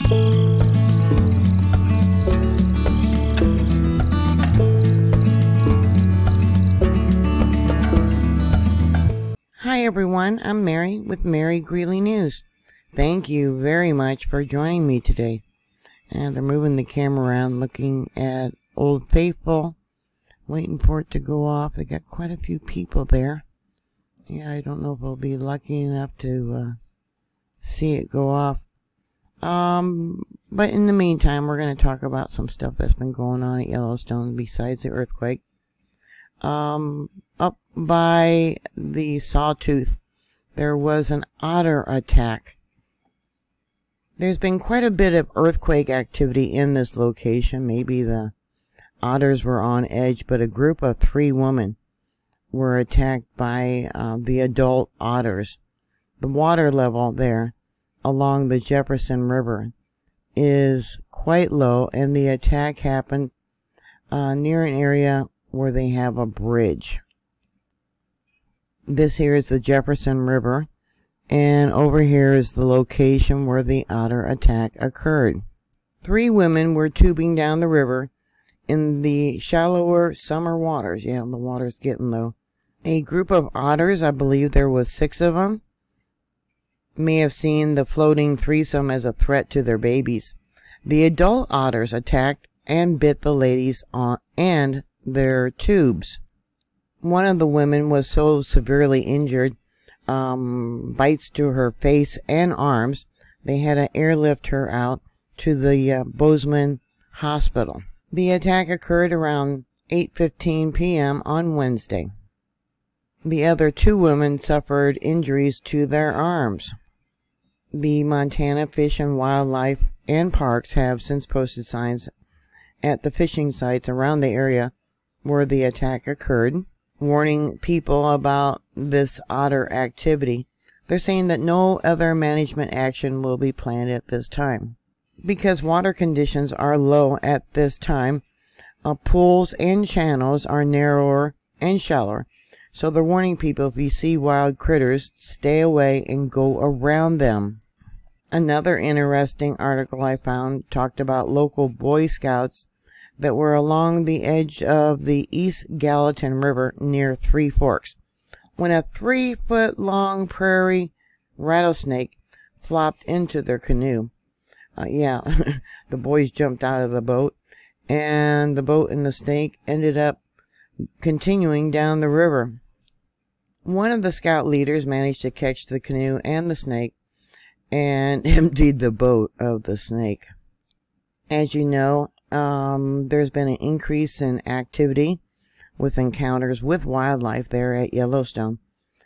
Hi everyone, I'm Mary with Mary Greeley News. Thank you very much for joining me today. And they're moving the camera around looking at Old Faithful, waiting for it to go off. They got quite a few people there. Yeah, I don't know if I'll be lucky enough to see it go off. But in the meantime, we're going to talk about some stuff that's been going on at Yellowstone besides the earthquake. Up by the Sawtooth, there was an otter attack. There's been quite a bit of earthquake activity in this location. Maybe the otters were on edge, but a group of 3 women were attacked by the adult otters. The water level there along the Jefferson River is quite low, and the attack happened near an area where they have a bridge. This here is the Jefferson River, and over here is the location where the otter attack occurred. 3 women were tubing down the river in the shallower summer waters. Yeah, the water's getting low. A group of otters, I believe there was 6 of them, may have seen the floating threesome as a threat to their babies. The adult otters attacked and bit the ladies and their tubes. One of the women was so severely injured, bites to her face and arms, they had to airlift her out to the Bozeman Hospital. The attack occurred around 8:15 p.m. on Wednesday. The other 2 women suffered injuries to their arms. The Montana Fish and Wildlife and Parks have since posted signs at the fishing sites around the area where the attack occurred, warning people about this otter activity. They're saying that no other management action will be planned at this time. Because water conditions are low at this time, pools and channels are narrower and shallower. So they're warning people, if you see wild critters, stay away and go around them. Another interesting article I found talked about local Boy Scouts that were along the edge of the East Gallatin River near Three Forks, when a 3-foot-long prairie rattlesnake flopped into their canoe. The boys jumped out of the boat, and the boat and the snake ended up continuing down the river. One of the scout leaders managed to catch the canoe and the snake and emptied the boat of the snake. As you know, there's been an increase in activity with encounters with wildlife there at Yellowstone.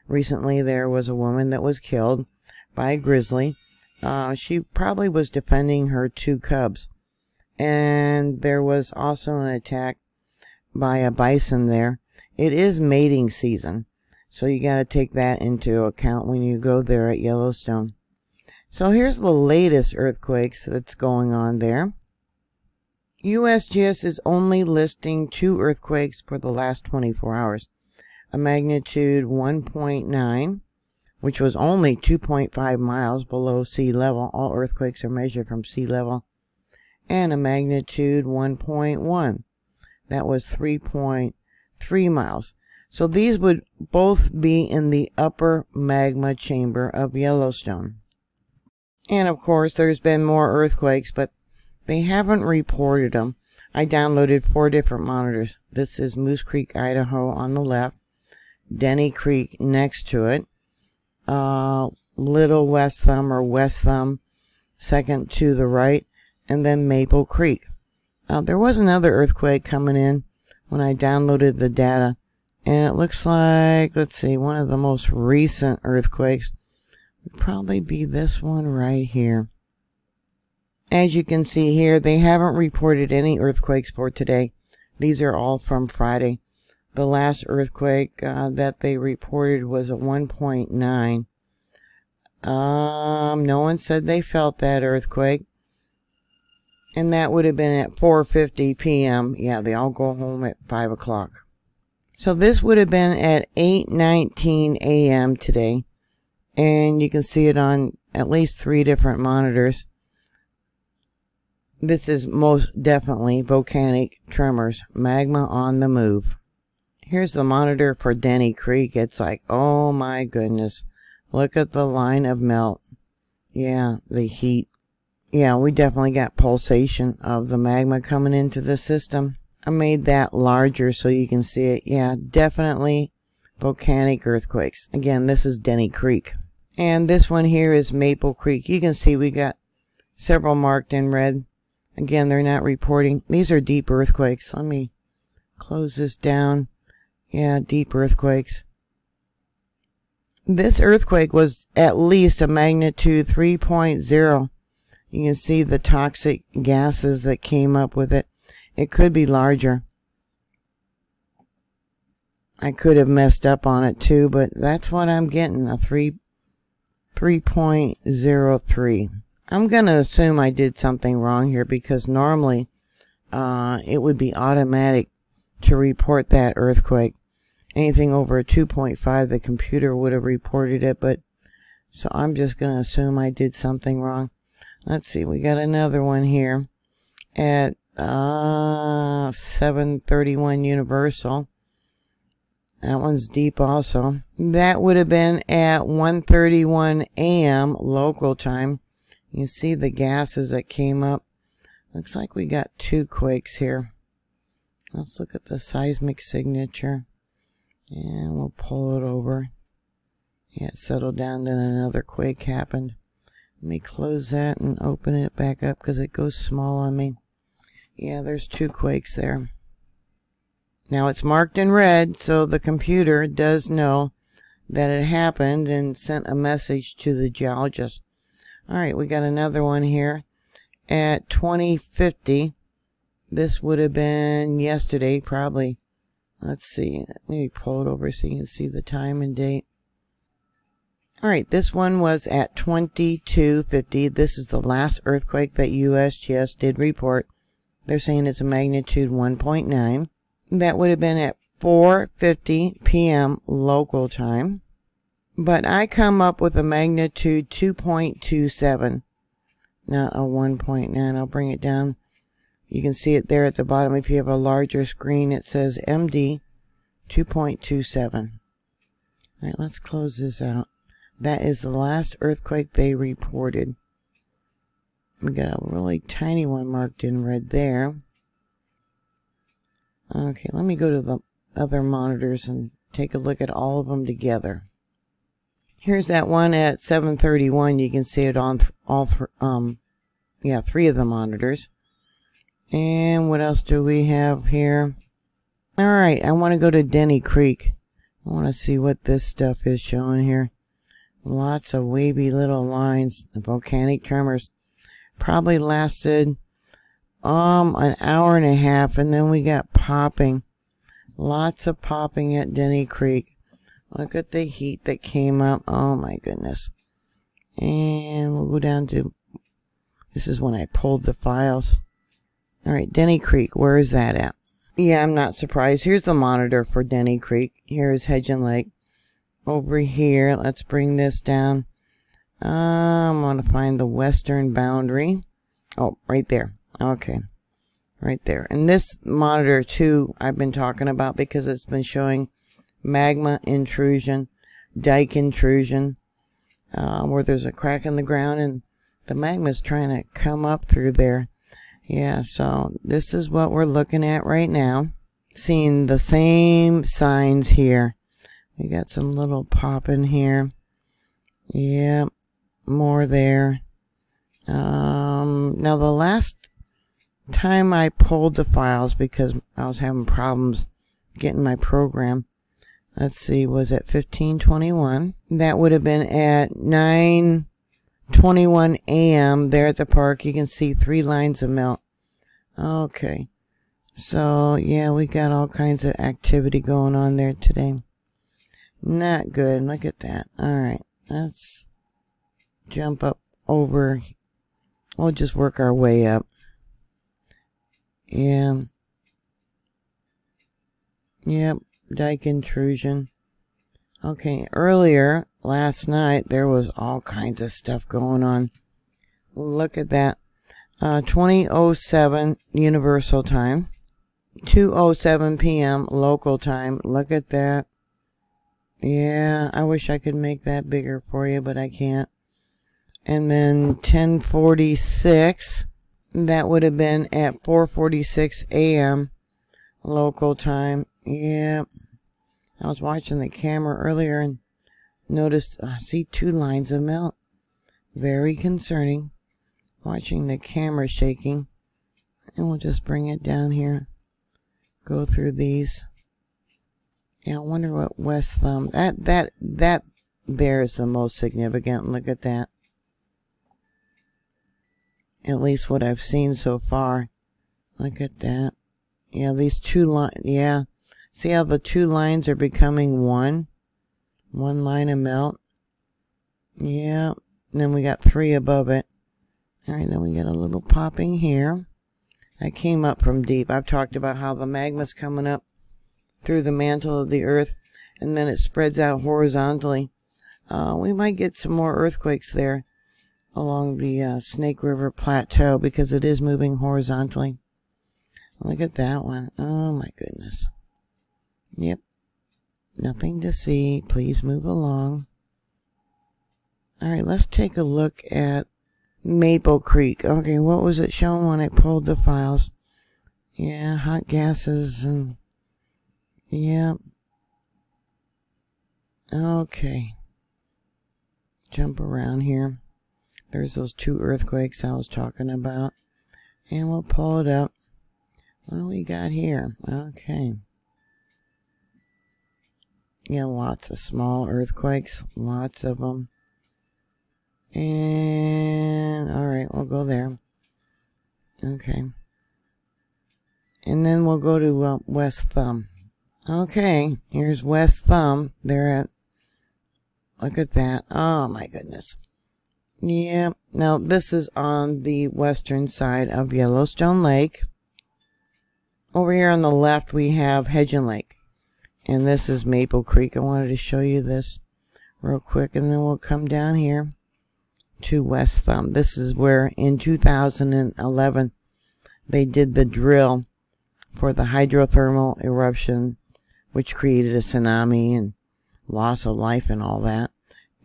Recently, there was a woman that was killed by a grizzly. She probably was defending her 2 cubs. And there was also an attack by a bison there. It is mating season, so you got to take that into account when you go there at Yellowstone. So here's the latest earthquakes that's going on there. USGS is only listing 2 earthquakes for the last 24 hours. A magnitude 1.9, which was only 2.5 miles below sea level. All earthquakes are measured from sea level. And a magnitude 1.1. That was 3.3 miles. So these would both be in the upper magma chamber of Yellowstone. And of course, there's been more earthquakes, but they haven't reported them. I downloaded 4 different monitors. This is Moose Creek, Idaho on the left, Denny Creek next to it, Little West Thumb or West Thumb second to the right, and then Maple Creek. There was another earthquake coming in when I downloaded the data, and it looks like, let's see, one of the most recent earthquakes would probably be this one right here. As you can see here, they haven't reported any earthquakes for today. These are all from Friday. The last earthquake that they reported was a 1.9. No one said they felt that earthquake. And that would have been at 4:50 p.m. Yeah, they all go home at 5 o'clock. So this would have been at 8:19 a.m. today. And you can see it on at least 3 different monitors. This is most definitely volcanic tremors, magma on the move. Here's the monitor for Denny Creek. It's like, oh my goodness. Look at the line of melt. Yeah, the heat. Yeah, we definitely got pulsation of the magma coming into the system. I made that larger so you can see it. Yeah, definitely volcanic earthquakes. Again, this is Denny Creek. And this one here is Maple Creek. You can see we got several marked in red. Again, they're not reporting. These are deep earthquakes. Let me close this down. Yeah, deep earthquakes. This earthquake was at least a magnitude 3.0. You can see the toxic gases that came up with it. It could be larger. I could have messed up on it too, but that's what I'm getting, a 3.03. I'm going to assume I did something wrong here because normally it would be automatic to report that earthquake. Anything over a 2.5, the computer would have reported it, but so I'm just going to assume I did something wrong. Let's see, we got another one here at 7:31 Universal. That one's deep also. That would have been at 1:31 a.m. local time. You see the gases that came up. Looks like we got two quakes here. Let's look at the seismic signature. And we'll pull it over. Yeah, it settled down, then another quake happened. Let me close that and open it back up because it goes small on me. Yeah, there's two quakes there. Now it's marked in red, so the computer does know that it happened and sent a message to the geologist. Alright, we got another one here at 20:50. This would have been yesterday, probably. Let's see, maybe pull it over so you can see the time and date. Alright, this one was at 22:50. This is the last earthquake that USGS did report. They're saying it's a magnitude 1.9. That would have been at 4:50 p.m. local time. But I come up with a magnitude 2.27, not a 1.9. I'll bring it down. You can see it there at the bottom. If you have a larger screen, it says MD 2.27. All right, let's close this out. That is the last earthquake they reported. We got a really tiny one marked in red there. Okay, let me go to the other monitors and take a look at all of them together. Here's that one at 7:31. You can see it on three of the monitors. And what else do we have here? Alright, I want to go to Denny Creek. I want to see what this stuff is showing here. Lots of wavy little lines. The volcanic tremors probably lasted an hour and a half, and then we got popping. Lots of popping at Denny Creek. Look at the heat that came up. Oh my goodness. And we'll go down to, this is when I pulled the files. Alright, Denny Creek, where is that at? Yeah, I'm not surprised. Here's the monitor for Denny Creek. Here's Hedge and Lake. Over here, let's bring this down. I'm going to find the western boundary. Oh, right there. Okay. Right there. And this monitor, too, I've been talking about because it's been showing magma intrusion, dike intrusion, where there's a crack in the ground and the magma's trying to come up through there. Yeah, so this is what we're looking at right now. Seeing the same signs here. We got some little pop in here. Yep, more there. Now the last time I pulled the files because I was having problems getting my program. Let's see, was it 15:21? That would have been at 9:21 a.m. there at the park. You can see 3 lines of melt. Okay. So, yeah, we got all kinds of activity going on there today. Not good. Look at that. Alright. Let's jump up over. We'll just work our way up. Yeah. Yep. Dike intrusion. Okay. Earlier, last night, there was all kinds of stuff going on. Look at that. 20:07 Universal Time. 2:07 p.m. local time. Look at that. Yeah, I wish I could make that bigger for you, but I can't. And then 10:46. That would have been at 4:46 a.m. local time. Yeah. I was watching the camera earlier and noticed, I see 2 lines of melt. Very concerning. Watching the camera shaking. And we'll just bring it down here. Go through these. Yeah, I wonder what West Thumb. That there is the most significant. Look at that. At least what I've seen so far. Look at that. Yeah, these 2 lines. Yeah. See how the 2 lines are becoming one? One line of melt. Yeah. And then we got 3 above it. Alright, then we get a little popping here. I came up from deep. I've talked about how the magma's coming up through the mantle of the earth, and then it spreads out horizontally. We might get some more earthquakes there along the Snake River Plateau because it is moving horizontally. Look at that one. Oh my goodness. Yep. Nothing to see. Please move along. Alright, let's take a look at Maple Creek. Okay, what was it showing when I pulled the files? Yeah, hot gases and... yeah. Okay. Jump around here. There's those 2 earthquakes I was talking about. And we'll pull it up. What do we got here? Okay. Yeah, lots of small earthquakes. Lots of them. And, alright, we'll go there. Okay. And then we'll go to West Thumb. Okay, here's West Thumb. They're at, look at that. Oh my goodness. Yeah, now this is on the western side of Yellowstone Lake. Over here on the left we have Hedgen Lake. And this is Maple Creek. I wanted to show you this real quick. And then we'll come down here to West Thumb. This is where in 2011 they did the drill for the hydrothermal eruption, which created a tsunami and loss of life and all that,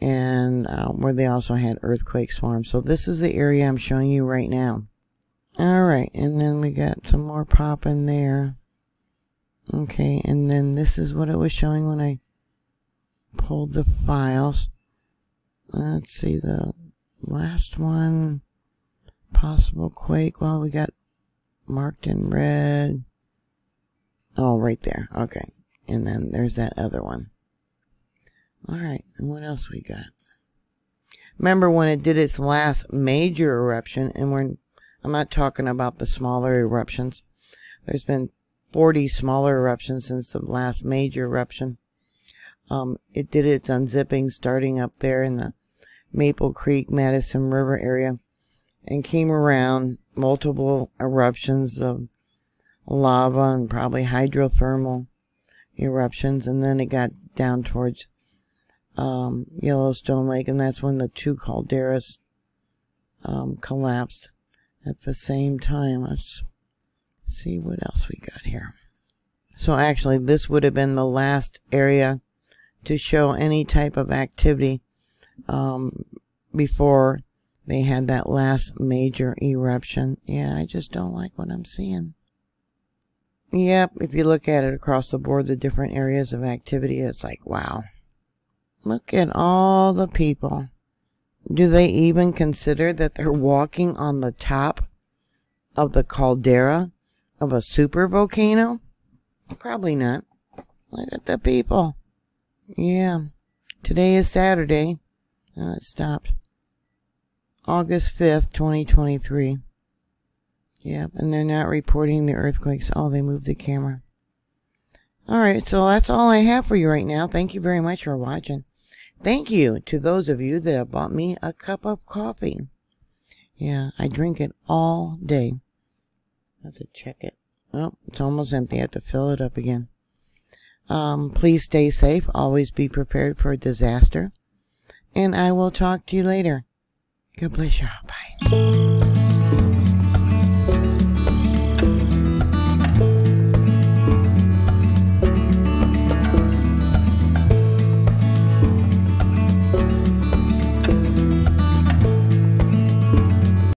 and where they also had earthquake swarms. So this is the area I'm showing you right now. Alright, and then we got some more popping there. Okay, and then this is what it was showing when I pulled the files. Let's see, the last one, possible quake. Well, we got marked in red. Oh, right there. Okay. And then there's that other one. Alright, and what else we got? Remember when it did its last major eruption, and I'm not talking about the smaller eruptions. There's been 40 smaller eruptions since the last major eruption. It did its unzipping starting up there in the Maple Creek, Madison River area, and came around multiple eruptions of lava and probably hydrothermal eruptions, and then it got down towards Yellowstone Lake, and that's when the 2 calderas collapsed at the same time. Let's see what else we got here. So actually this would have been the last area to show any type of activity before they had that last major eruption. Yeah, I just don't like what I'm seeing. Yep, if you look at it across the board, the different areas of activity, it's like, wow. Look at all the people. Do they even consider that they're walking on the top of the caldera of a super volcano? Probably not. Look at the people. Yeah. Today is Saturday. It stopped. August 5th, 2023. Yep, and they're not reporting the earthquakes. Oh, they moved the camera. Alright, so that's all I have for you right now. Thank you very much for watching. Thank you to those of you that have bought me a cup of coffee. Yeah, I drink it all day. I have to check it. Oh, it's almost empty. I have to fill it up again. Please stay safe. Always be prepared for a disaster. And I will talk to you later. God bless you. Bye.